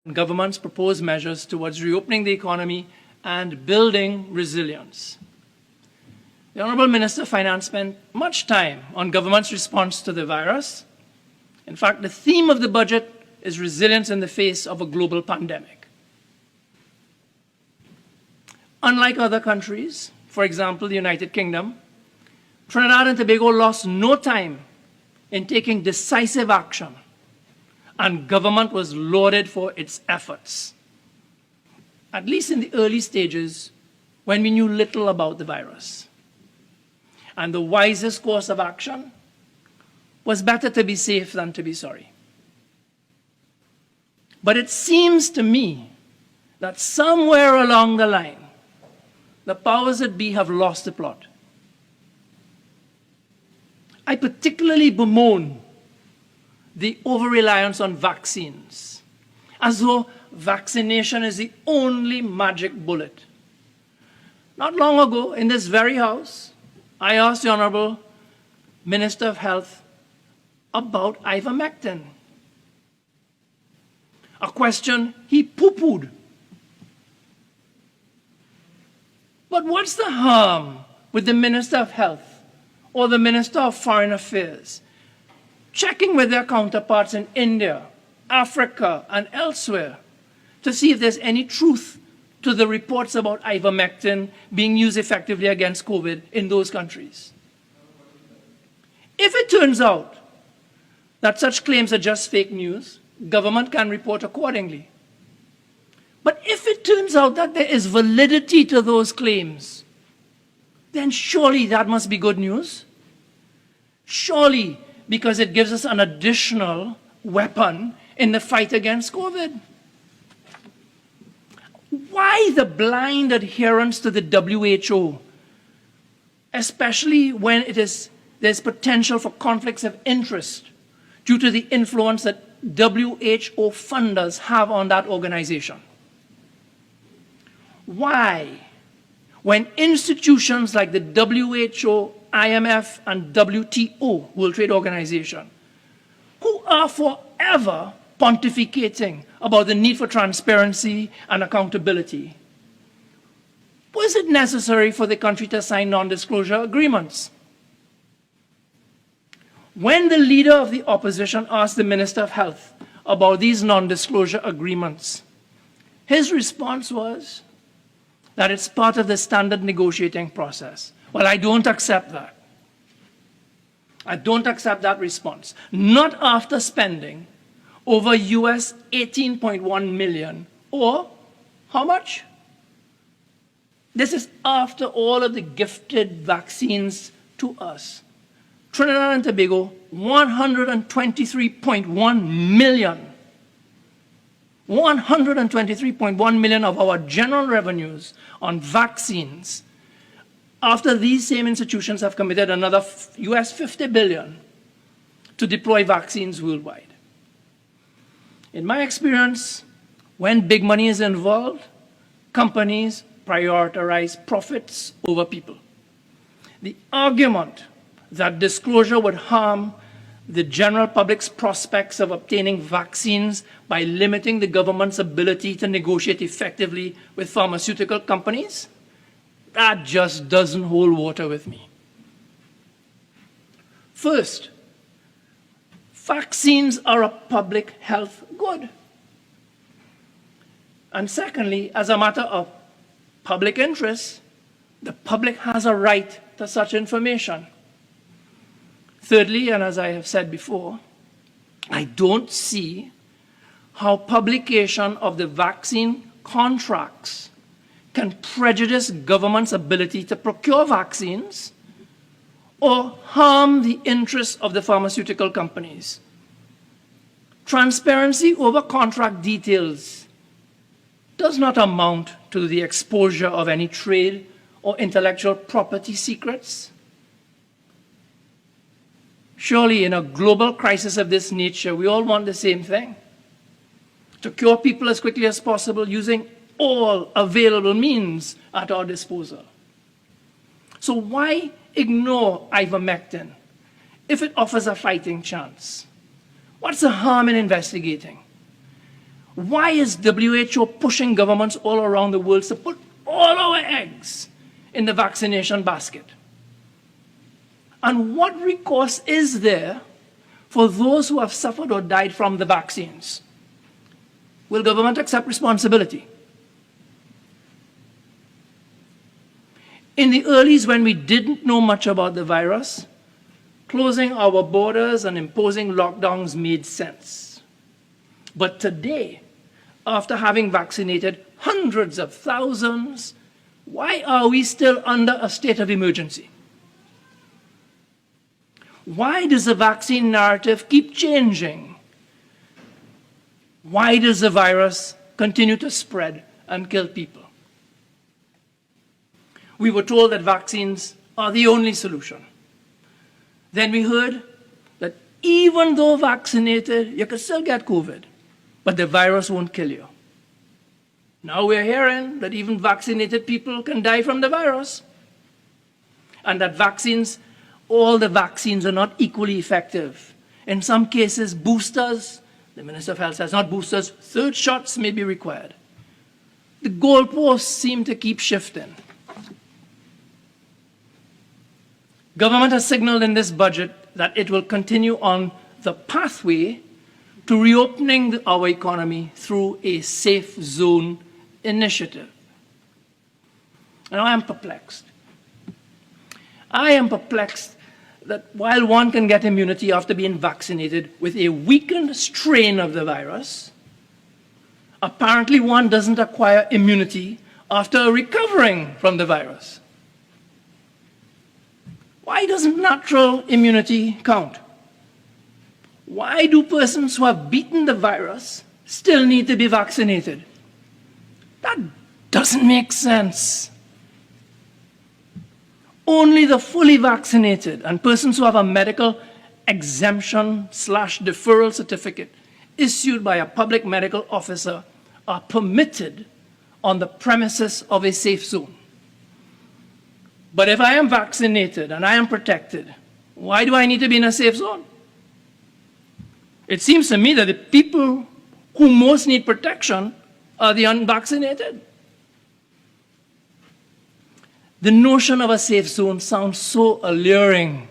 government's proposed measures towards reopening the economy and building resilience. The Honourable Minister of Finance spent much time on government's response to the virus. In fact, the theme of the budget is resilience in the face of a global pandemic. Unlike other countries, for example, the United Kingdom, Trinidad and Tobago lost no time in taking decisive action, and government was lauded for its efforts, at least in the early stages when we knew little about the virus. And the wisest course of action was better to be safe than to be sorry. But it seems to me that somewhere along the line, the powers that be have lost the plot. I particularly bemoan the over-reliance on vaccines, as though vaccination is the only magic bullet. Not long ago, in this very house, I asked the Honourable Minister of Health about ivermectin, a question he poo-pooed. But what's the harm with the Minister of Health or the Minister of Foreign Affairs checking with their counterparts in India, Africa, and elsewhere to see if there's any truth to the reports about ivermectin being used effectively against COVID in those countries? If it turns out that such claims are just fake news, government can report accordingly. But if it turns out that there is validity to those claims, then surely that must be good news. Surely, because it gives us an additional weapon in the fight against COVID. Why the blind adherence to the WHO, especially when there's potential for conflicts of interest due to the influence that WHO funders have on that organization? Why, when institutions like the WHO, IMF, and WTO, World Trade Organization, who are forever pontificating about the need for transparency and accountability, was it necessary for the country to sign non-disclosure agreements? When the leader of the opposition asked the Minister of Health about these non-disclosure agreements, his response was that it's part of the standard negotiating process. Well, I don't accept that. I don't accept that response. Not after spending over US 18.1 million, or how much? This is after all of the gifted vaccines to us. Trinidad and Tobago, 123.1 million. 123.1 million of our general revenues on vaccines, after these same institutions have committed another US 50 billion to deploy vaccines worldwide. In my experience, when big money is involved, companies prioritize profits over people. The argument that disclosure would harm the general public's prospects of obtaining vaccines by limiting the government's ability to negotiate effectively with pharmaceutical companies, that just doesn't hold water with me. First, vaccines are a public health good. And secondly, as a matter of public interest, the public has a right to such information. Thirdly, and as I have said before, I don't see how publication of the vaccine contracts can prejudice government's ability to procure vaccines or harm the interests of the pharmaceutical companies. Transparency over contract details does not amount to the exposure of any trade or intellectual property secrets. Surely, in a global crisis of this nature, we all want the same thing: to cure people as quickly as possible using all available means at our disposal. So why ignore ivermectin if it offers a fighting chance? What's the harm in investigating? Why is WHO pushing governments all around the world to put all our eggs in the vaccination basket? And what recourse is there for those who have suffered or died from the vaccines? Will government accept responsibility? In the earlies, when we didn't know much about the virus, closing our borders and imposing lockdowns made sense. But today, after having vaccinated hundreds of thousands, why are we still under a state of emergency? Why does the vaccine narrative keep changing? Why does the virus continue to spread and kill people? We were told that vaccines are the only solution. Then we heard that even though vaccinated, you could still get COVID, but the virus won't kill you. Now we're hearing that even vaccinated people can die from the virus, and that all the vaccines are not equally effective. In some cases, boosters, the Minister of Health says not boosters, third shots may be required. The goalposts seem to keep shifting. Government has signaled in this budget that it will continue on the pathway to reopening our economy through a safe zone initiative. And I am perplexed. I am perplexed that while one can get immunity after being vaccinated with a weakened strain of the virus, apparently one doesn't acquire immunity after recovering from the virus. Why doesn't natural immunity count? Why do persons who have beaten the virus still need to be vaccinated? That doesn't make sense. Only the fully vaccinated and persons who have a medical exemption/deferral certificate issued by a public medical officer are permitted on the premises of a safe zone. But if I am vaccinated and I am protected, why do I need to be in a safe zone? It seems to me that the people who most need protection are the unvaccinated. The notion of a safe zone sounds so alluring.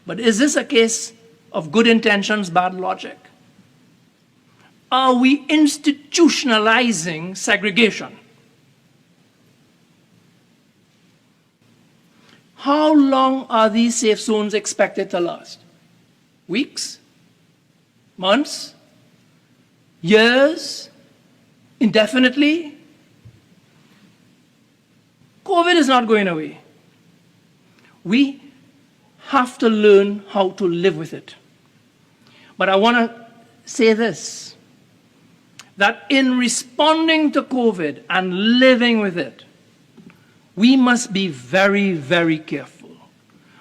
But is this a case of good intentions, bad logic? Are we institutionalizing segregation? How long are these safe zones expected to last? Weeks? Months? Years? Indefinitely? COVID is not going away. We have to learn how to live with it. But I want to say this, that in responding to COVID and living with it, we must be very, very careful.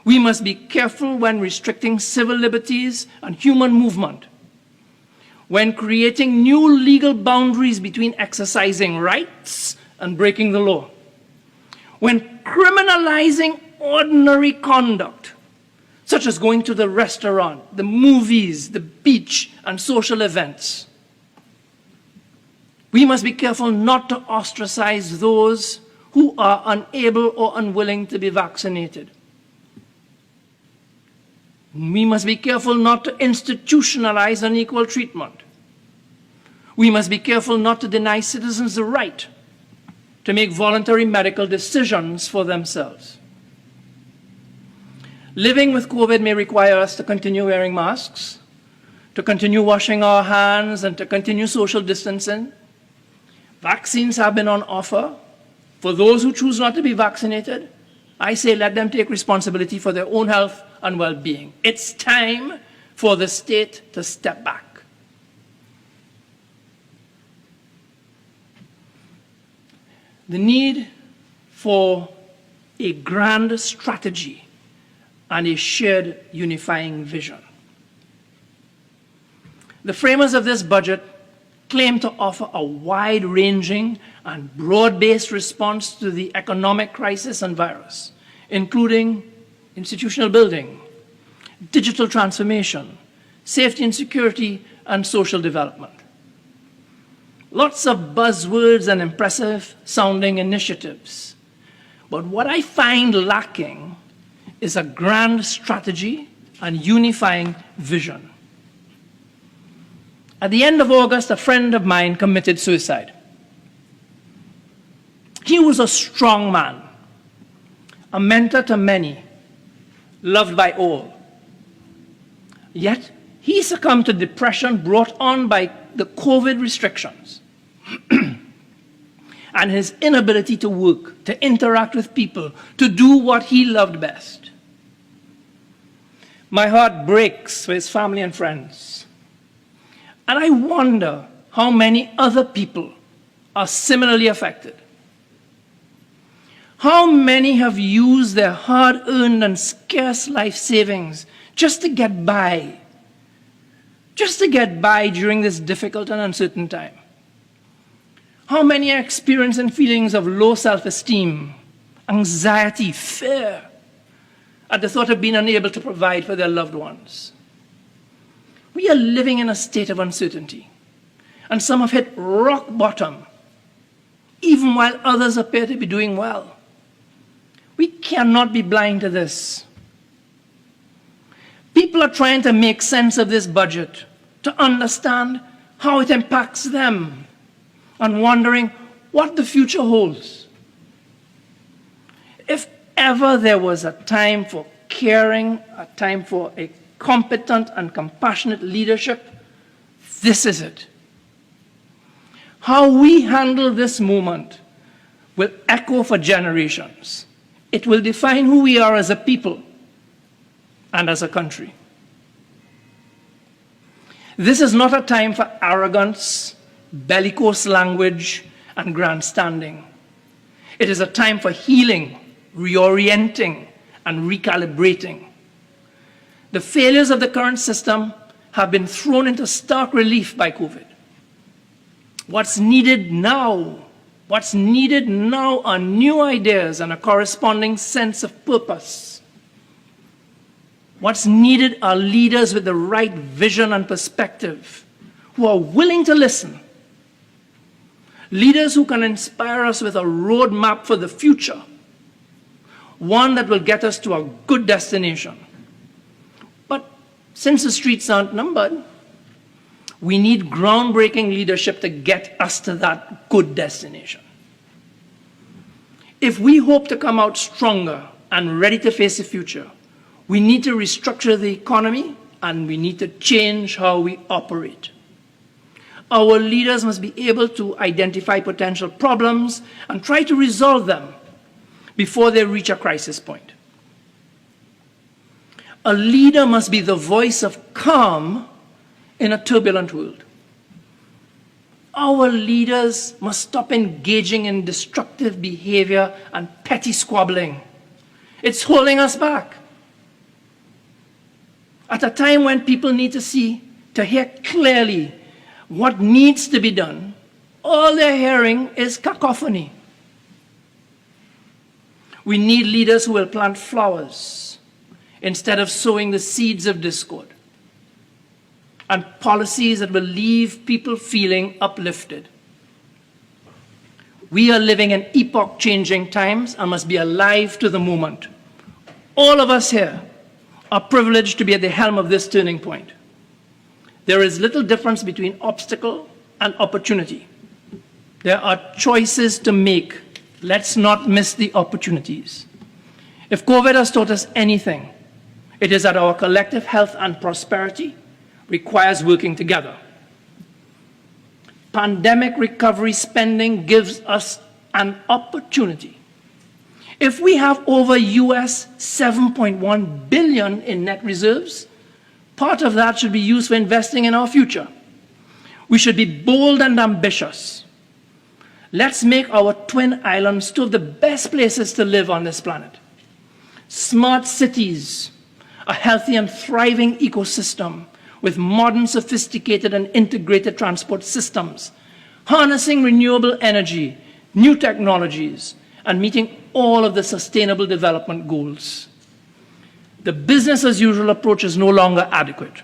We must be careful when restricting civil liberties and human movement, when creating new legal boundaries between exercising rights and breaking the law, when criminalizing ordinary conduct, such as going to the restaurant, the movies, the beach, and social events. We must be careful not to ostracize those who are unable or unwilling to be vaccinated. We must be careful not to institutionalize unequal treatment. We must be careful not to deny citizens the right to make voluntary medical decisions for themselves. Living with COVID may require us to continue wearing masks, to continue washing our hands, and to continue social distancing. Vaccines have been on offer. For those who choose not to be vaccinated, I say let them take responsibility for their own health and well-being. It's time for the state to step back. The need for a grand strategy and a shared unifying vision. The framers of this budget claim to offer a wide-ranging and broad-based response to the economic crisis and virus, including institutional building, digital transformation, safety and security, and social development. lots of buzzwords and impressive sounding initiatives. But what I find lacking is a grand strategy and unifying vision. At the end of August, a friend of mine committed suicide. He was a strong man, a mentor to many, loved by all. Yet, he succumbed to depression brought on by the COVID restrictions and his inability to work, to interact with people, to do what he loved best. My heart breaks for his family and friends. And I wonder how many other people are similarly affected. How many have used their hard-earned and scarce life savings just to get by during this difficult and uncertain time? How many are experiencing feelings of low self-esteem, anxiety, fear at the thought of being unable to provide for their loved ones? We are living in a state of uncertainty, and some have hit rock bottom, even while others appear to be doing well. We cannot be blind to this. People are trying to make sense of this budget, to understand how it impacts them, and wondering what the future holds. If ever there was a time for caring, a time for a competent and compassionate leadership, this is it. How we handle this moment will echo for generations. It will define who we are as a people and as a country. This is not a time for arrogance, bellicose language, and grandstanding. It is a time for healing, reorienting, and recalibrating. The failures of the current system have been thrown into stark relief by COVID. What's needed now are new ideas and a corresponding sense of purpose. What's needed are leaders with the right vision and perspective, who are willing to listen. Leaders who can inspire us with a roadmap for the future, one that will get us to a good destination. But since the streets aren't numbered, we need groundbreaking leadership to get us to that good destination. If we hope to come out stronger and ready to face the future, we need to restructure the economy and we need to change how we operate. Our leaders must be able to identify potential problems and try to resolve them before they reach a crisis point. A leader must be the voice of calm in a turbulent world. Our leaders must stop engaging in destructive behavior and petty squabbling. It's holding us back. At a time when people need to hear clearly what needs to be done, all they're hearing is cacophony. We need leaders who will plant flowers instead of sowing the seeds of discord, and policies that will leave people feeling uplifted. We are living in epoch-changing times and must be alive to the moment. All of us here are privileged to be at the helm of this turning point. There is little difference between obstacle and opportunity. There are choices to make. Let's not miss the opportunities. If COVID has taught us anything, it is that our collective health and prosperity requires working together. Pandemic recovery spending gives us an opportunity. If we have over US $7.1 billion in net reserves, part of that should be used for investing in our future. We should be bold and ambitious. Let's make our twin islands two of the best places to live on this planet. Smart cities, a healthy and thriving ecosystem with modern, sophisticated and integrated transport systems, harnessing renewable energy, new technologies, and meeting all of the sustainable development goals. The business as usual approach is no longer adequate.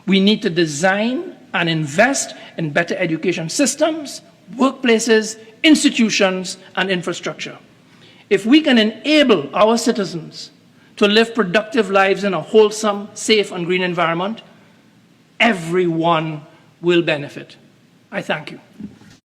We need to design and invest in better education systems, workplaces, institutions, and infrastructure. If we can enable our citizens to live productive lives in a wholesome, safe, and green environment, everyone will benefit. I thank you.